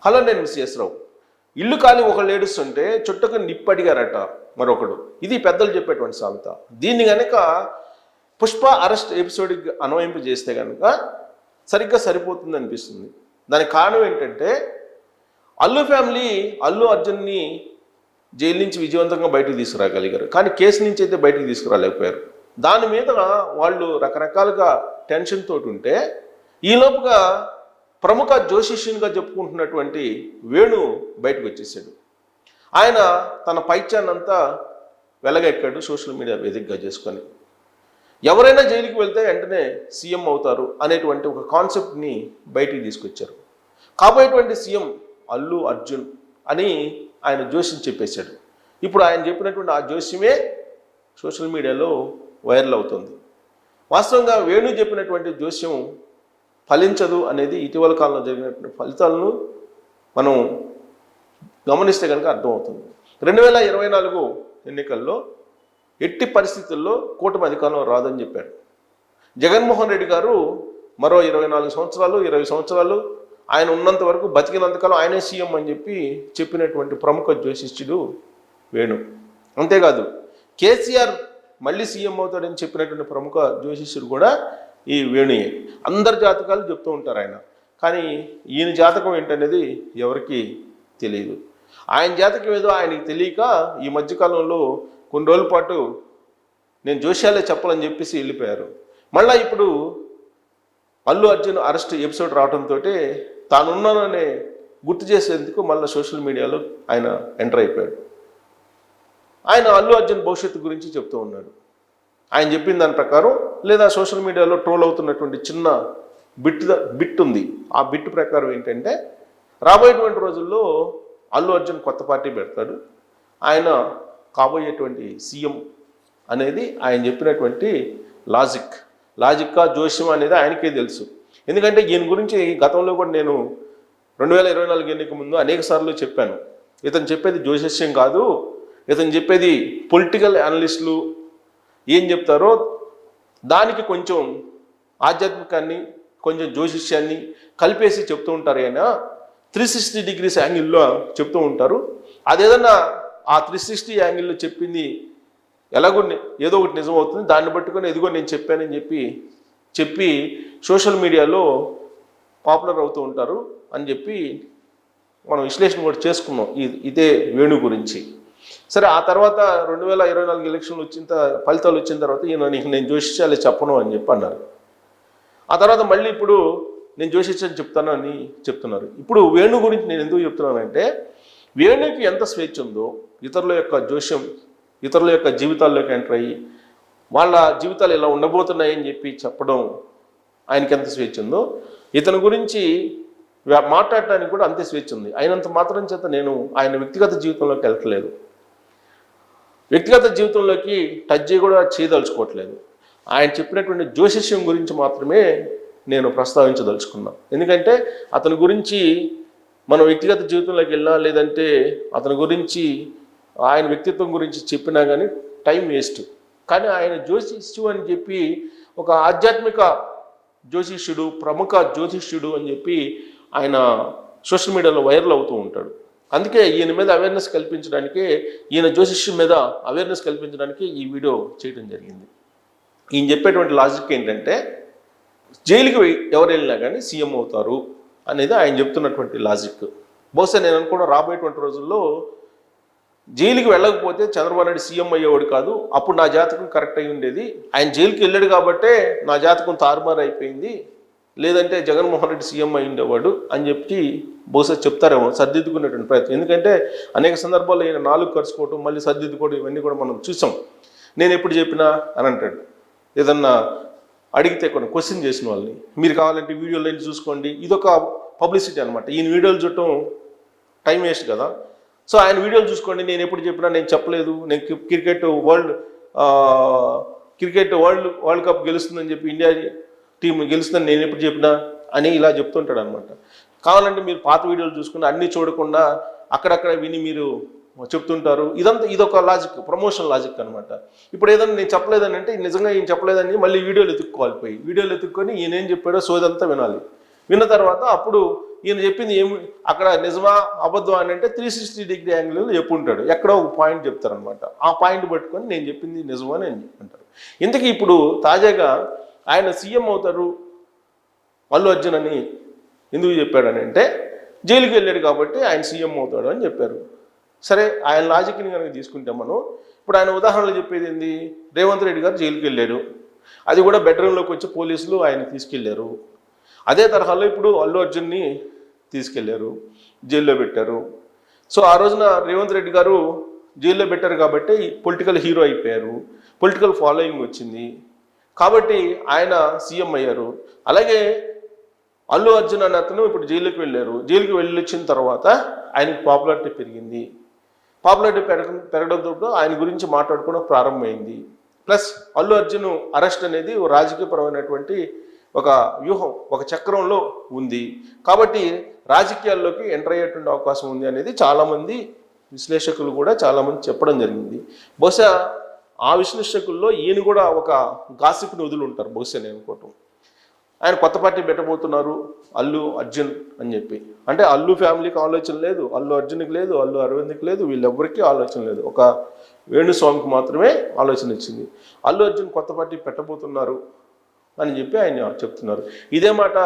Hello, నేను miss రావు. ఇల్లు కాలి ఒకళ్ళు ఏడుస్తుంటే చుట్టకు నిప్పు అడిగారట మరొకడు. ఇది పెద్దలు చెప్పేటువంటి సామెత. దీన్ని కనుక పుష్ప అరెస్ట్ ఎపిసోడ్కి అన్వయింపు చేస్తే కనుక సరిగ్గా సరిపోతుంది అనిపిస్తుంది. దానికి కారణం ఏంటంటే అల్లు ఫ్యామిలీ అల్లు అర్జున్ని జైలు నుంచి విజయవంతంగా బయటకు తీసుకురాగలిగారు, కానీ కేసు నుంచి అయితే బయటకు తీసుకురాలేకపోయారు. దాని మీద వాళ్ళు రకరకాలుగా టెన్షన్ తోటి ఉంటే ఈలోపుగా ప్రముఖ జ్యోతిష్యునిగా చెప్పుకుంటున్నటువంటి వేణు బయటకు వచ్చేసాడు. ఆయన తన పైత్యాన్నంతా వెలగెక్కాడు సోషల్ మీడియా వేదికగా చేసుకొని. ఎవరైనా జైలుకి వెళ్తే వెంటనే సీఎం అవుతారు అనేటువంటి ఒక కాన్సెప్ట్ని బయటికి తీసుకొచ్చారు. కాబోయేటువంటి సీఎం అల్లు అర్జున్ అని ఆయన జోస్యం చెప్పేశాడు. ఇప్పుడు ఆయన చెప్పినటువంటి ఆ జోస్యమే సోషల్ మీడియాలో వైరల్ అవుతుంది. వాస్తవంగా వేణు చెప్పినటువంటి జోస్యం ఫలించదు అనేది ఇటీవల కాలంలో జరిగినటువంటి ఫలితాలను మనం గమనిస్తే కనుక అర్థమవుతుంది. 2024 ఎన్నికల్లో ఎట్టి పరిస్థితుల్లో కూటమి అధికారంలో రాదని చెప్పారు. జగన్మోహన్ రెడ్డి గారు మరో 24 సంవత్సరాలు 20 సంవత్సరాలు ఆయన ఉన్నంత వరకు బతికినంతకాలం ఆయనే సీఎం అని చెప్పినటువంటి ప్రముఖ జ్యోతిష్యుడు వేణు. అంతేకాదు కేసీఆర్ మళ్ళీ సీఎం అవుతాడని చెప్పినటువంటి ప్రముఖ జ్యోతిష్యుడు కూడా ఈ వేణుయే. అందరి జాతకాలు చెప్తూ ఉంటారు ఆయన, కానీ ఈయన జాతకం ఏంటనేది ఎవరికి తెలియదు. ఆయన జాతకం ఏదో ఆయనకి తెలియక ఈ మధ్యకాలంలో కొన్ని రోజుల పాటు నేను జోష్యాలే చెప్పాలని చెప్పేసి వెళ్ళిపోయారు. మళ్ళీ ఇప్పుడు అల్లు అర్జున్ అరెస్ట్ ఎపిసోడ్ రావడంతో తానున్నాననే గుర్తు చేసేందుకు మళ్ళీ సోషల్ మీడియాలో ఆయన ఎంటర్ అయిపోయాడు. ఆయన అల్లు అర్జున్ భవిష్యత్తు గురించి చెప్తూ ఉన్నాడు. ఆయన చెప్పిన దాని ప్రకారం, లేదా సోషల్ మీడియాలో ట్రోల్ అవుతున్నటువంటి చిన్న బిట్ ఉంది. ఆ బిట్ ప్రకారం ఏంటంటే రాబోయేటువంటి రోజుల్లో అల్లు అర్జున్ కొత్త పార్టీ పెడతాడు, ఆయన కాబోయేటువంటి సీఎం అనేది ఆయన చెప్పినటువంటి లాజిక్కా జోష్యం అనేది ఆయనకే తెలుసు. ఎందుకంటే ఈయన గురించి గతంలో కూడా నేను 2024 ఎన్నిక ముందు అనేక సార్లు చెప్పాను. ఇతను చెప్పేది జ్యోతిష్యం కాదు, ఇతను చెప్పేది పొలిటికల్ అనలిస్టులు ఏం చెప్తారో దానికి కొంచెం ఆధ్యాత్మికాన్ని కొంచెం జ్యోతిష్యాన్ని కలిపేసి చెప్తూ ఉంటారు. ఆయన 360 degrees యాంగిల్లో చెప్తూ ఉంటారు. అదేదన్నా ఆ 360 యాంగిల్లో చెప్పింది ఎలాగో ఏదో ఒకటి నిజం అవుతుంది, దాన్ని పట్టుకొని ఎదిగో నేను చెప్పానని చెప్పి సోషల్ మీడియాలో పాపులర్ అవుతూ ఉంటారు అని చెప్పి మనం విశ్లేషణ కూడా చేసుకున్నాం ఇదే వేణు గురించి. సరే, ఆ తర్వాత 2024 ఎలక్షన్లు ఫలితాలు వచ్చిన తర్వాత ఈయన నేను జ్యోతిష్యాలే చెప్పను అని చెప్పి అన్నారు. ఆ తర్వాత మళ్ళీ ఇప్పుడు నేను జ్యోతిష్యం చెప్తాను అని చెప్తున్నారు. ఇప్పుడు వేణు గురించి నేను ఎందుకు చెప్తున్నానంటే, వేణుకి ఎంత స్వేచ్ఛ ఉందో ఇతరుల యొక్క జోష్యం ఇతరుల యొక్క జీవితాల్లోకి ఎంటర్ అయ్యి వాళ్ళ జీవితాలు ఇలా ఉండబోతున్నాయని చెప్పి చెప్పడం ఆయనకి ఎంత స్వేచ్ఛ ఉందో, ఇతని గురించి మాట్లాడటానికి కూడా అంతే స్వేచ్ఛ ఉంది. అయినంత మాత్రం చేత నేను ఆయన వ్యక్తిగత జీవితంలోకి వెళ్ళట్లేదు, వ్యక్తిగత జీవితంలోకి టచ్ కూడా చేయదలుచుకోవట్లేదు. ఆయన చెప్పినటువంటి జ్యోతిష్యం గురించి మాత్రమే నేను ప్రస్తావించదలుచుకున్నాను. ఎందుకంటే అతని గురించి మనం వ్యక్తిగత జీవితంలోకి వెళ్ళినా, లేదంటే అతని గురించి ఆయన వ్యక్తిత్వం గురించి చెప్పినా కానీ టైం వేస్ట్. కానీ ఆయన జ్యోతిష్యం అని చెప్పి ఒక ఆధ్యాత్మిక జ్యోతిష్యుడు, ప్రముఖ జ్యోతిష్యుడు అని చెప్పి ఆయన సోషల్ మీడియాలో వైరల్ అవుతూ ఉంటాడు. అందుకే ఈయన మీద అవేర్నెస్ కల్పించడానికి, ఈయన జ్యోతిష్యం మీద అవేర్నెస్ కల్పించడానికి ఈ వీడియో చేయడం జరిగింది. ఈయన చెప్పేటువంటి లాజిక్ ఏంటంటే, జైలుకి ఎవరు వెళ్ళినా కానీ సీఎం అవుతారు అనేది ఆయన చెప్తున్నటువంటి లాజిక్. బహుశా నేను అనుకున్న రాబోయేటువంటి రోజుల్లో జైలుకి వెళ్ళకపోతే చంద్రబాబు నాయుడు సీఎం అయ్యేవాడు కాదు, అప్పుడు నా జాతకం కరెక్ట్ అయి ఉండేది. ఆయన జైలుకి వెళ్ళాడు కాబట్టే నా జాతకం తారుమారు అయిపోయింది, లేదంటే జగన్మోహన్ రెడ్డి సీఎం అయి ఉండేవాడు అని చెప్పి బహుశా చెప్తారేమో సర్దిద్దుకునేటువంటి ప్రయత్నం. ఎందుకంటే అనేక సందర్భాల్లో ఈయన నాలుగు ఖర్చుకోవటం, మళ్ళీ సర్దిద్దుకోవడం, ఇవన్నీ కూడా మనం చూసాం. నేను ఎప్పుడు చెప్పినా అని అంటాడు. ఏదన్నా అడిగితే కొన్ని క్వశ్చన్ చేసిన వాళ్ళని, మీరు కావాలంటే వీడియోలో చూసుకోండి, ఇదొక పబ్లిసిటీ అనమాట. ఈయన వీడియోలు చూడటం టైం వేస్ట్ కదా. సో ఆయన వీడియోలు చూసుకోండి, నేను ఎప్పుడు చెప్పినా నేను చెప్పలేదు, నేను క్రికెట్ వరల్డ్ కప్ గెలుస్తుందని చెప్పి, ఇండియా టీం గెలుస్తుందని నేను ఎప్పుడు చెప్పినా అని ఇలా చెప్తుంటాడు అనమాట. కావాలంటే మీరు పాత వీడియోలు చూసుకుని అన్నీ చూడకుండా అక్కడక్కడ విని మీరు చెప్తుంటారు. ఇదొక లాజిక్, ప్రమోషన్ లాజిక్ అనమాట. ఇప్పుడు ఏదైనా నేను చెప్పలేదని అంటే నిజంగా ఈయన చెప్పలేదని మళ్ళీ వీడియోలు ఎత్తుక్కోవాలి, వీడియోలు ఎత్తుక్కొని ఈయన ఏం చెప్పాడో సోదంతా వినాలి. విన్న తర్వాత అప్పుడు ఈయన చెప్పింది ఏమి అక్కడ నిజమా అబద్ధం అని అంటే 360 డిగ్రీ యాంగిల్ చెప్పుంటాడు, ఎక్కడో ఒక పాయింట్ చెప్తారనమాట. ఆ పాయింట్ పట్టుకొని నేను చెప్పింది నిజమని అని అంటారు. ఇంతకీ ఇప్పుడు తాజాగా ఆయన సీఎం అవుతారు అల్లు అర్జున్ అని ఎందుకు చెప్పాడని అంటే జైలుకి వెళ్ళాడు కాబట్టి ఆయన సీఎం అవుతాడు అని చెప్పారు. సరే, ఆయన లాజిక్ని కనుక తీసుకుంటే మనం ఇప్పుడు ఆయన ఉదాహరణలు చెప్పేది ఏంది, రేవంత్ రెడ్డి గారు జైలుకి వెళ్ళాడు, అది కూడా బెడ్రూమ్లోకి వచ్చి పోలీసులు ఆయన తీసుకెళ్లారు. అదే తరహాలో ఇప్పుడు అల్లు అర్జున్ని తీసుకెళ్లారు, జైల్లో పెట్టారు. సో ఆ రోజున రేవంత్ రెడ్డి గారు జైల్లో పెట్టారు కాబట్టి పొలిటికల్ హీరో అయిపోయారు, పొలిటికల్ ఫాలోయింగ్ వచ్చింది కాబట్టి ఆయన సీఎం అయ్యారు. అలాగే అల్లు అర్జున్ అనే అతను ఇప్పుడు జైలుకి వెళ్ళారు, జైలుకి వెళ్ళి వచ్చిన తర్వాత ఆయనకి పాపులారిటీ పెరిగింది. పాపులారిటీ పెరగడంతో ఆయన గురించి మాట్లాడుకోవడం ప్రారంభమైంది. ప్లస్ అల్లు అర్జున్ అరెస్ట్ అనేది రాజకీయపరమైనటువంటి ఒక వ్యూహం, ఒక చక్రంలో ఉంది కాబట్టి రాజకీయాల్లోకి ఎంటర్ అయ్యేటువంటి అవకాశం ఉంది అనేది చాలామంది విశ్లేషకులు కూడా చాలామంది చెప్పడం జరిగింది. బహుశా ఆ విశ్లేషకుల్లో ఈయన కూడా ఒక గాసిప్ని వదులుంటారు బహుశా నేను అనుకోవటం. ఆయన కొత్త పార్టీ పెట్టబోతున్నారు అల్లు అర్జున్ అని చెప్పి, అంటే అల్లు ఫ్యామిలీకి ఆలోచన లేదు, అల్లు అర్జున్కి లేదు, అల్లు అరవింద్కి లేదు, వీళ్ళెవ్వరికీ ఆలోచన లేదు, ఒక వేణుస్వామికి మాత్రమే ఆలోచన వచ్చింది. అల్లు అర్జున్ కొత్త పార్టీ పెట్టబోతున్నారు అని చెప్పి ఆయన చెప్తున్నారు. ఇదే మాట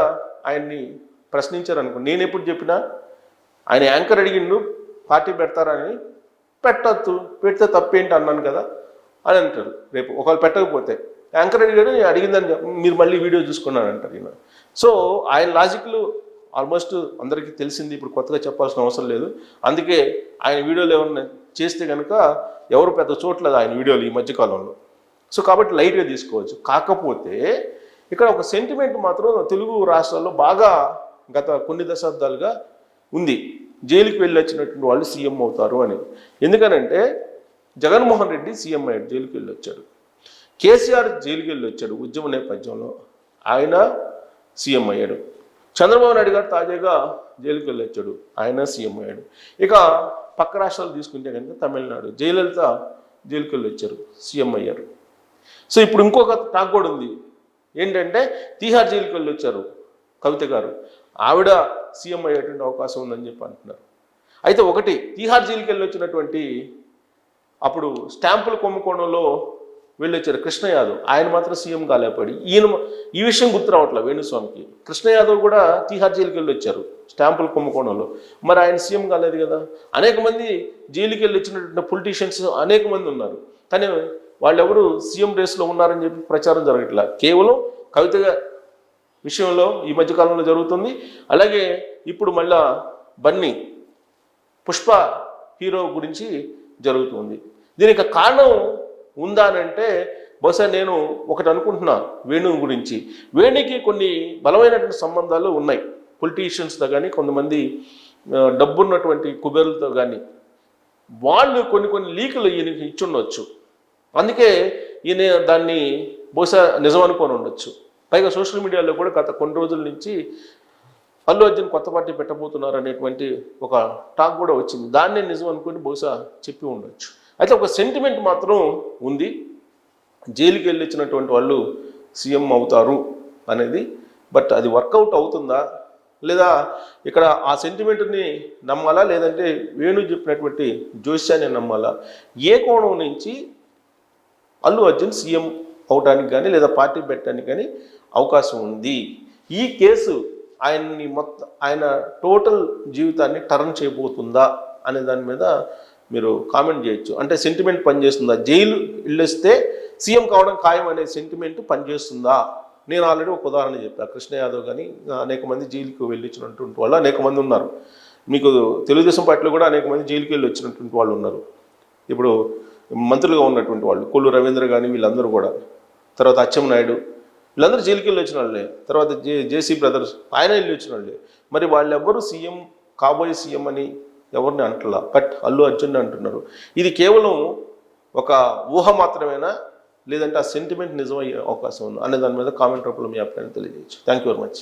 ఆయన్ని ప్రశ్నించారు అనుకో, నేను ఎప్పుడు చెప్పినా ఆయన యాంకర్ అడిగిండు పార్టీ పెడతారని, పెట్టద్దు, పెడితే తప్పేంటి అన్నాను కదా అని అంటారు. రేపు ఒకవేళ పెట్టకపోతే యాంకర్ అడిగాడు, నేను అడిగిందని మీరు మళ్ళీ వీడియో చూసుకున్నాను అంటారు ఈయన. సో ఆయన లాజిక్లు ఆల్మోస్ట్ అందరికీ తెలిసింది, ఇప్పుడు కొత్తగా చెప్పాల్సిన అవసరం లేదు. అందుకే ఆయన వీడియోలు ఏమన్నా చేస్తే కనుక ఎవరు పెద్ద చూడలేదు ఆయన వీడియోలు ఈ మధ్యకాలంలో. సో కాబట్టి లైట్గా తీసుకోవచ్చు. కాకపోతే ఇక్కడ ఒక సెంటిమెంట్ మాత్రం తెలుగు రాష్ట్రాల్లో బాగా గత కొన్ని దశాబ్దాలుగా ఉంది, జైలుకి వెళ్ళి వచ్చినటువంటి వాళ్ళు సీఎం అవుతారు అని. ఎందుకనంటే జగన్మోహన్ రెడ్డి సీఎం అయ్యాడు, జైలుకి వెళ్ళి వచ్చాడు. కేసీఆర్ జైలుకి వెళ్ళి వచ్చాడు ఉద్యమ నేపథ్యంలో, ఆయన సీఎం అయ్యాడు. చంద్రబాబు నాయుడు గారు తాజాగా జైలుకి వెళ్ళి వచ్చాడు, ఆయన సీఎం అయ్యాడు. ఇక పక్క రాష్ట్రాలు తీసుకుంటే కనుక తమిళనాడు జయలలిత జైలుకి వెళ్ళి వచ్చారు, సీఎం అయ్యారు. సో ఇప్పుడు ఇంకొక టాక్ కూడా ఉంది ఏంటంటే తీహార్ జైలుకి వెళ్ళి వచ్చారు కవిత గారు, ఆవిడ సీఎం అయ్యేటువంటి అవకాశం ఉందని చెప్పి అంటున్నారు. అయితే ఒకటి, తీహార్ జైలుకి వెళ్ళి వచ్చినటువంటి అప్పుడు స్టాంపుల కుంభకోణంలో వెళ్ళొచ్చారు కృష్ణ యాదవ్, ఆయన మాత్రం సీఎం కాలేపడి ఈయన ఈ విషయం గుర్తు రావట్లేదు వేణుస్వామికి. కృష్ణ యాదవ్ కూడా తీహార్ జైలుకి వెళ్ళి వచ్చారు స్టాంపుల కుంభకోణంలో, మరి ఆయన సీఎం కాలేదు కదా. అనేక మంది జైలుకి వెళ్ళి వచ్చినటువంటి పొలిటీషియన్స్ అనేక మంది ఉన్నారు, కానీ వాళ్ళెవరు సీఎం రేస్లో ఉన్నారని చెప్పి ప్రచారం జరగట్లా. కేవలం కవిత విషయంలో ఈ మధ్యకాలంలో జరుగుతుంది. అలాగే ఇప్పుడు మళ్ళా బన్నీ పుష్ప హీరో గురించి జరుగుతుంది. దీనికి కారణం ఉందా అని అంటే బహుశా నేను ఒకటి అనుకుంటున్నా వేణు గురించి. వేణుకి కొన్ని బలమైనటువంటి సంబంధాలు ఉన్నాయి పొలిటీషియన్స్తో కానీ, కొంతమంది డబ్బున్నటువంటి కుబేరులతో కానీ, వాళ్ళు కొన్ని లీకులు ఈయనకి ఇచ్చుండొచ్చు. అందుకే ఈయన దాన్ని బహుశా నిజం అనుకొని ఉండొచ్చు. పైగా సోషల్ మీడియాలో కూడా గత కొన్ని రోజుల నుంచి అల్లు అర్జున్ కొత్త పార్టీ పెట్టబోతున్నారు అనేటువంటి ఒక టాక్ కూడా వచ్చింది. దాన్నే నిజం అనుకుని బహుశా చెప్పి ఉండొచ్చు. అయితే ఒక సెంటిమెంట్ మాత్రం ఉంది, జైలుకి వెళ్ళి వచ్చినటువంటి వాళ్ళు సీఎం అవుతారు అనేది. బట్ అది వర్కౌట్ అవుతుందా లేదా, ఇక్కడ ఆ సెంటిమెంట్ని నమ్మాలా లేదంటే వేణు చెప్పినటువంటి జోస్యాన్ని నమ్మాలా, ఏ కోణం నుంచి అల్లు అర్జున్ సీఎం అవడానికి కానీ లేదా పార్టీ పెట్టడానికి కానీ అవకాశం ఉంది. ఈ కేసు ఆయన టోటల్ జీవితాన్ని టర్న్ చేయబోతుందా అనే దాని మీద మీరు కామెంట్ చేయొచ్చు. అంటే సెంటిమెంట్ పనిచేస్తుందా, జైలు వెళ్ళొస్తే సీఎం కావడం ఖాయం అనే సెంటిమెంట్ పనిచేస్తుందా. నేను ఆల్రెడీ ఒక ఉదాహరణ చెప్పాను, కృష్ణ యాదవ్ కానీ అనేక మంది జైలుకి వెళ్ళి వచ్చినటువంటి వాళ్ళు అనేక మంది ఉన్నారు. మీకు తెలుగుదేశం పార్టీలో కూడా అనేక మంది జైలుకి వెళ్ళి వచ్చినటువంటి వాళ్ళు ఉన్నారు. ఇప్పుడు మంత్రులుగా ఉన్నటువంటి వాళ్ళు కొల్లు రవీంద్ర కానీ వీళ్ళందరూ కూడా, తర్వాత అచ్చెన్నాయుడు, వీళ్ళందరూ జైలుకి వెళ్ళి వచ్చిన వాళ్ళే. తర్వాత జేసీ బ్రదర్స్ ఆయన వెళ్ళి వచ్చిన వాళ్ళే. మరి వాళ్ళెవ్వరూ సీఎం కాబోయే సీఎం అని ఎవరిని అంటలా, బట్ అల్లు అర్జున్ అంటున్నారు. ఇది కేవలం ఒక ఊహ మాత్రమేనా లేదంటే ఆ సెంటిమెంట్ నిజమయ్యే అవకాశం ఉందా అనే దాని మీద కామెంట్ రూపంలో మీ అభిప్రాయం తెలియజేయచ్చు. Thank you very much.